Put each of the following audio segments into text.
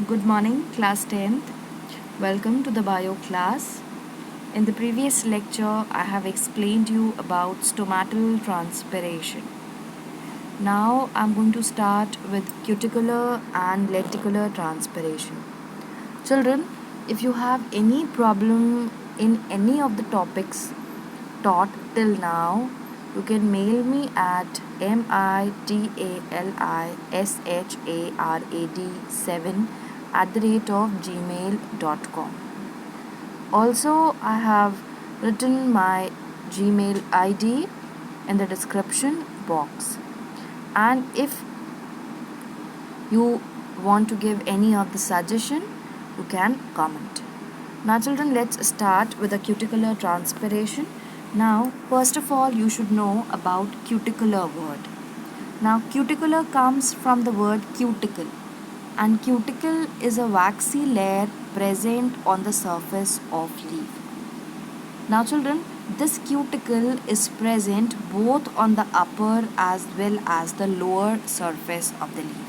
Good morning, class 10th. Welcome to the bio class. In the previous lecture, I have explained you about stomatal transpiration. Now I'm going to start with cuticular and lenticular transpiration. Children, if you have any problem in any of the topics taught till now, you can mail me at mitalisharad7 @gmail.com. Also, I have written my Gmail ID in the description box. And if you want to give any of the suggestion, you can comment. Now, children, let's start with the cuticular transpiration. Now, first of all, you should know about cuticular word. Now, cuticular comes from the word cuticle, and cuticle is a waxy layer present on the surface of leaf. Now, children, this cuticle is present both on the upper as well as the lower surface of the leaf,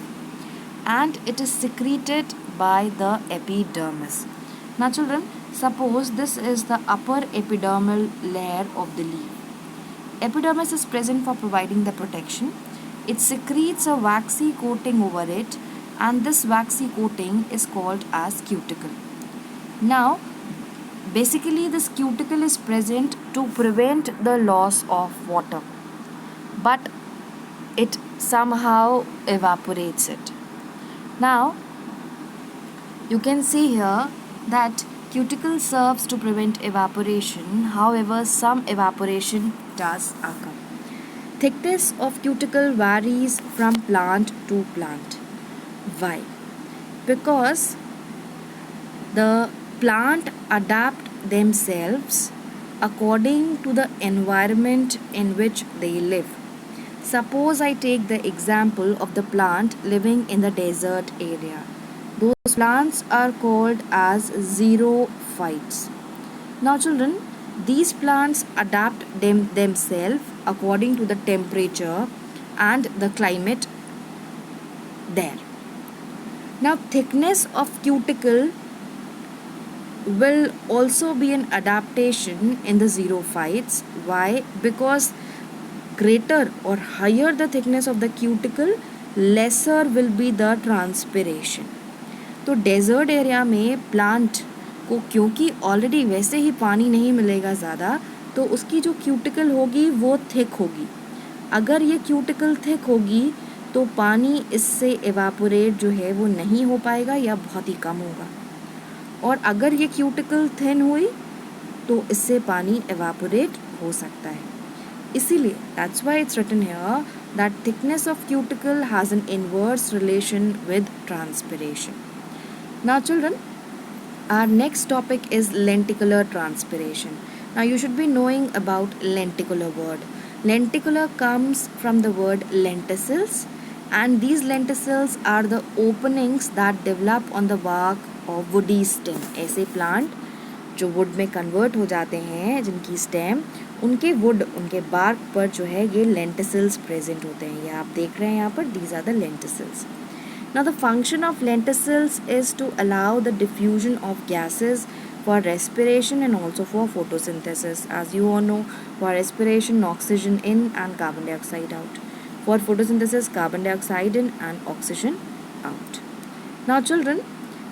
and it is secreted by the epidermis. Now, children, suppose this is the upper epidermal layer of the leaf. Epidermis is present for providing the protection. It secretes a waxy coating over it, and this waxy coating is called as cuticle. Now, basically, this cuticle is present to prevent the loss of water, but it somehow evaporates it. Now, you can see here that cuticle serves to prevent evaporation, however, some evaporation does occur. Thickness of cuticle varies from plant to plant. Why? Because the plant adapt themselves according to the environment in which they live. Suppose I take the example of the plant living in the desert area. Those plants are called as xerophytes. Now, children, these plants adapt themselves according to the temperature and the climate there. Now, thickness of cuticle will also be an adaptation in the xerophytes. Why? Because greater or higher the thickness of the cuticle, lesser will be the transpiration. तो desert area में plant को क्योंकि already वैसे ही पानी नहीं मिलेगा ज़्यादा, तो उसकी जो क्यूटिकल होगी वो थिक होगी. अगर ये क्यूटिकल थिक होगी तो पानी इससे एवापोरेट जो है वो नहीं हो पाएगा या बहुत ही कम होगा. और अगर ये क्यूटिकल थिन हुई तो इससे पानी एवापोरेट हो सकता है. इसीलिए that's why it's written here that thickness of cuticle has an inverse relation with transpiration. Now, children, our next topic is lenticular transpiration. Now, you should be knowing about lenticular word. Lenticular comes from the word lenticels, and these lenticels are the openings that develop on the bark of woody stem. ऐसे plant जो wood में convert हो जाते हैं, जिनकी stem, उनके wood, उनके bark पर जो है ये lenticels present होते हैं. ये आप देख रहे हैं यहाँ पर, these are the lenticels. Now, the function of lenticels is to allow the diffusion of gases for respiration and also for photosynthesis. As you all know, for respiration, oxygen in and carbon dioxide out. For photosynthesis, carbon dioxide in and oxygen out. Now, children,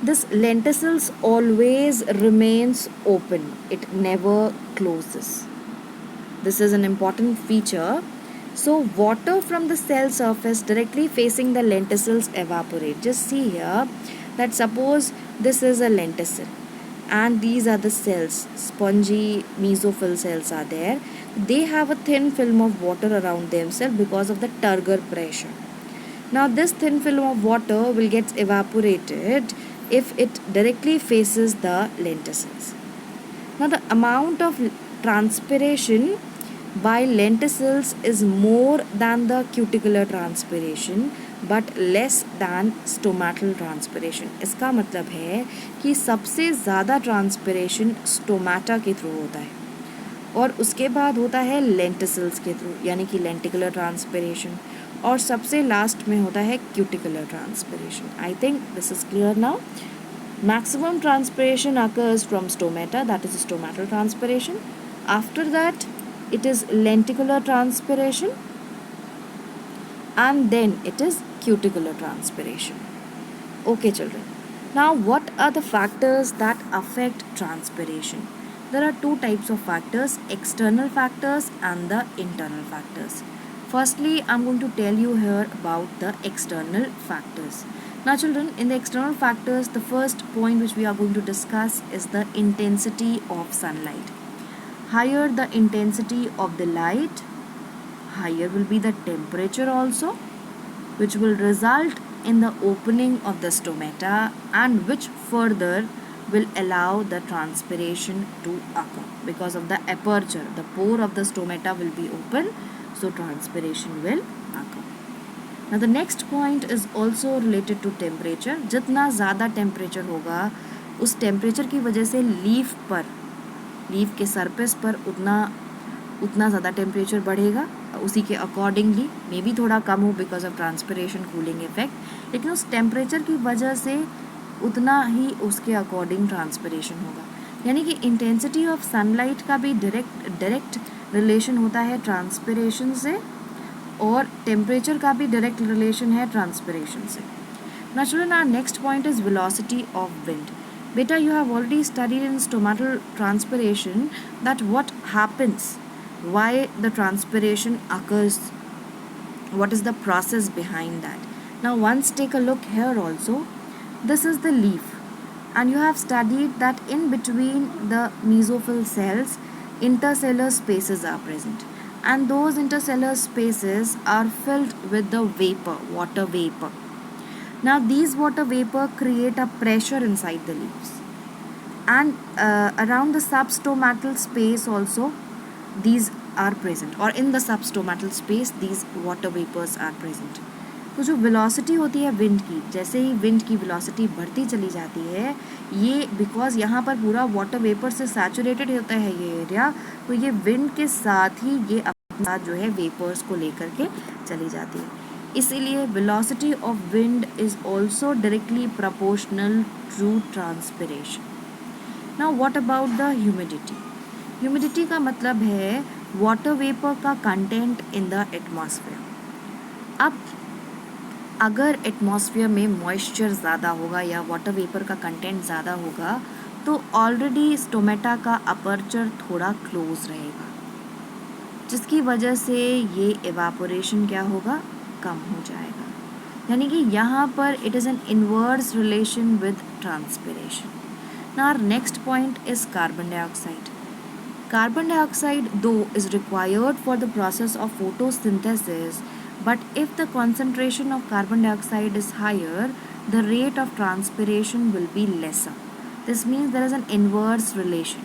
this lenticels always remains open. It never closes. This is an important feature. So, water from the cell surface directly facing the lenticels evaporate. Just see here that suppose this is a lenticel and these are the cells, spongy mesophyll cells are there. They have a thin film of water around themselves because of the turgor pressure. Now, this thin film of water will get evaporated if it directly faces the lenticels. Now, the amount of transpiration by lenticels is more than the cuticular transpiration but less than stomatal transpiration. इसका मतलब है कि सबसे ज़्यादा transpiration stomata के through होता है और उसके बाद होता है lenticels के थ्रू, यानी कि lenticular transpiration. और सबसे लास्ट में होता है cuticular transpiration. I think this is clear now. Maximum transpiration occurs from stomata, that is stomatal transpiration. After that, it is lenticular transpiration, and then it is cuticular transpiration. Okay, children. Now, what are the factors that affect transpiration? There are two types of factors, external factors and the internal factors. Firstly, I'm going to tell you here about the external factors. Now, children, in the external factors, the first point which we are going to discuss is the intensity of sunlight. Higher the intensity of the light, higher will be the temperature also, which will result in the opening of the stomata and which further will allow the transpiration to occur because of the aperture. The pore of the stomata will be open, so transpiration will occur. Now the next point is also related to temperature. जितना ज़्यादा temperature होगा उस temperature की वजह से leaf के surface पर उतना ज़्यादा टेम्परेचर बढ़ेगा. उसी के अकॉर्डिंगली मे भी थोड़ा कम हो because of transpiration cooling effect, लेकिन उस टेम्परेचर की वजह से उतना ही उसके अकॉर्डिंग ट्रांसपिरेशन होगा. यानी कि इंटेंसिटी ऑफ सनलाइट का भी डायरेक्ट रिलेशन होता है ट्रांसपिरेशन से, और टेम्परेचर का भी डायरेक्ट रिलेशन है ट्रांसपिरेशन से. Now children, our next point is velocity of wind. Beta, you have already studied in stomatal transpiration that what happens, why the transpiration occurs, what is the process behind that. Now once take a look here also. This is the leaf, and you have studied that in between the mesophyll cells intercellular spaces are present, and those intercellular spaces are filled with the vapor, water vapor. Now these water vapor create a pressure inside the leaves, and around the substomatal space also these are present, or in the substomatal space these water vapors are present. तो जो velocity होती है wind की, जैसे ही wind की velocity बढ़ती चली जाती है, ये बिकॉज यहाँ पर पूरा वाटर वेपर से सैचुरेटेड होता है ये एरिया, तो ये विंड के साथ ही ये अपने साथ जो है वेपर्स को लेकर के चली जाती है. इसीलिए velocity of wind is also directly proportional to transpiration. Now what about the humidity. Humidity का मतलब है वाटर वेपर का कंटेंट इन द एटमॉस्फेयर. अब अगर एटमॉस्फेयर में मॉइस्चर ज़्यादा होगा या वाटर वेपर का कंटेंट ज़्यादा होगा तो ऑलरेडी स्टोमेटा का अपर्चर थोड़ा क्लोज रहेगा, जिसकी वजह से ये एवापोरेशन क्या होगा, कम हो जाएगा. यानी कि यहाँ पर it is an inverse relation with transpiration. Now our next point is carbon dioxide. Carbon dioxide though is required for the process of photosynthesis, but if the concentration of carbon dioxide is higher, the rate of transpiration will be lesser. This means there is an inverse relation.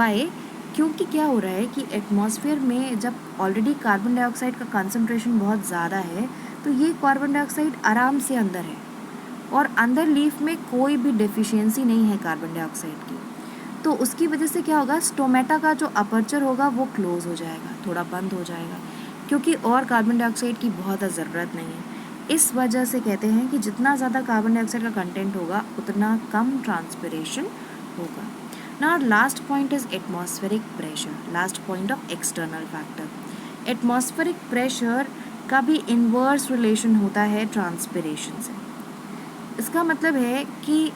Why? क्योंकि क्या हो रहा है कि atmosphere में जब already carbon dioxide का concentration बहुत ज़्यादा है तो ये कार्बन डाइऑक्साइड आराम से अंदर है, और अंदर लीफ में कोई भी डेफिशिएंसी नहीं है कार्बन डाइऑक्साइड की. तो उसकी वजह से क्या होगा, स्टोमेटा का जो अपर्चर होगा वो क्लोज हो जाएगा, थोड़ा बंद हो जाएगा, क्योंकि और कार्बन डाइऑक्साइड की बहुत ज़रूरत नहीं है. इस वजह से कहते हैं कि जितना ज़्यादा कार्बन डाइऑक्साइड का कंटेंट होगा उतना कम ट्रांसपिरेशन होगा. Now last point is atmospheric pressure, last point of external factor. Atmospheric pressure का भी इन्वर्स रिलेशन होता है ट्रांसपिरेशन से. इसका मतलब है कि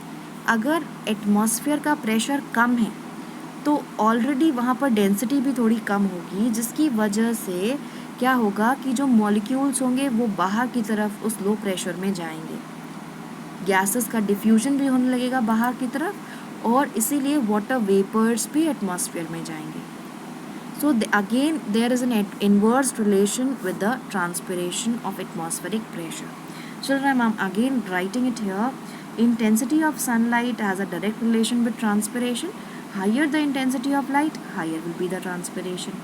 अगर एटमॉस्फेयर का प्रेशर कम है तो ऑलरेडी वहाँ पर डेंसिटी भी थोड़ी कम होगी, जिसकी वजह से क्या होगा कि जो मॉलिक्यूल्स होंगे वो बाहर की तरफ उस लो प्रेशर में जाएंगे, गैसेस का डिफ्यूजन भी होने लगेगा बाहर की तरफ, और इसीलिए वाटर वेपर्स भी एटमॉस्फेयर में जाएंगे. So again there is an inverse relation with the transpiration of atmospheric pressure. Children, I'm again writing it here. Intensity of sunlight has a direct relation with transpiration. Higher the intensity of light, higher will be the transpiration.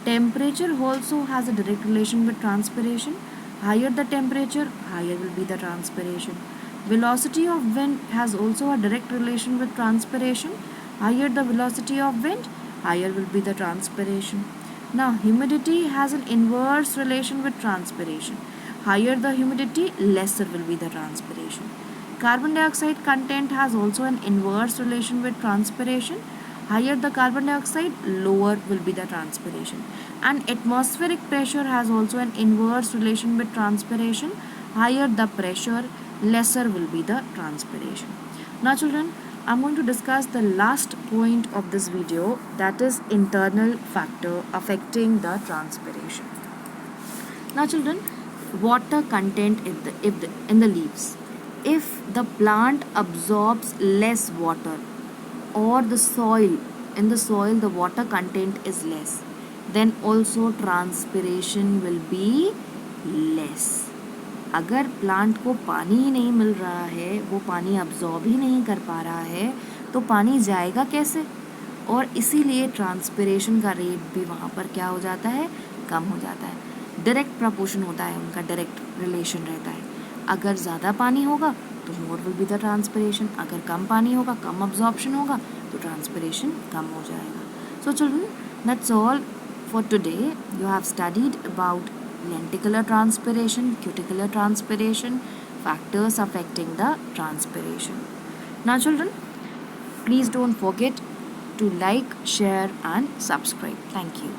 Temperature also has a direct relation with transpiration. Higher the temperature, higher will be the transpiration. Velocity of wind has also a direct relation with transpiration. Higher the velocity of wind, higher will be the transpiration. Now, humidity has an inverse relation with transpiration. higher the humidity, lesser will be the transpiration. Carbon dioxide content has also an inverse relation with transpiration. Higher the carbon dioxide, lower will be the transpiration. And atmospheric pressure has also an inverse relation with transpiration. Higher the pressure, lesser will be the transpiration. Now children, I'm going to discuss the last point of this video, that is internal factor affecting the transpiration. Now children, water content in the leaves. If the plant absorbs less water, or the soil, in the soil the water content is less, then also transpiration will be less. अगर plant को पानी ही नहीं मिल रहा है, वो पानी absorb ही नहीं कर पा रहा है, तो पानी जाएगा कैसे? और इसीलिए ट्रांसपिरेशन का रेट भी वहाँ पर क्या हो जाता है, कम हो जाता है. डायरेक्ट प्रपोर्शन होता है, उनका डायरेक्ट रिलेशन रहता है. अगर ज़्यादा पानी होगा तो more will be the transpiration, अगर कम पानी होगा, कम अब्जॉर्प्शन होगा, तो ट्रांसपिरेशन कम हो जाएगा. So children, that's all for today. You have studied about lenticular transpiration, cuticular transpiration, factors affecting the transpiration. Now children, please don't forget to like, share and subscribe. Thank you.